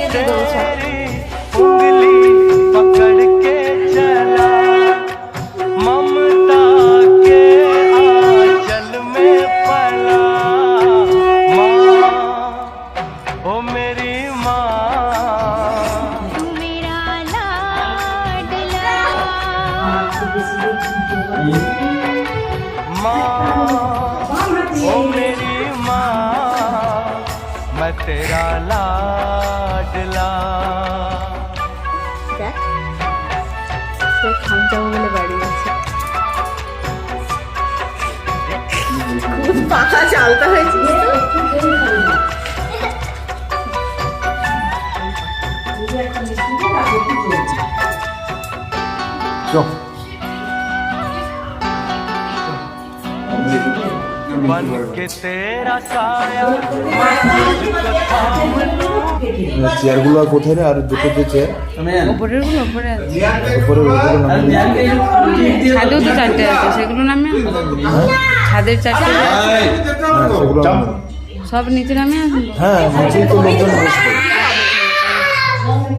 तेरी उंगली पकड़ के चला ममता के आंचल में पला माँ ओ मेरी माँ तू मेरा लाडला माँ ओ मेरी माँ मैं तेरा लाडला দেখ সে খামচাও বলে বাড়ি আছে খুব পাখা চালতা হয়েছে बन के तेरा साया मैं तुझको थाम लूं চেয়ারগুলো কোথায় রে? আর দুটো যে চেয়ার উপরের গুলো উপরে আছে উপরে ওগুলো নামিয়ে ছাদেও তো চারটে আছে সেগুলো নামে ছাদের চারটে আছে, হ্যাঁ সেগুলো সব নিচে নামে আসবে হ্যাঁ নিচেই তো লোকজন বসবে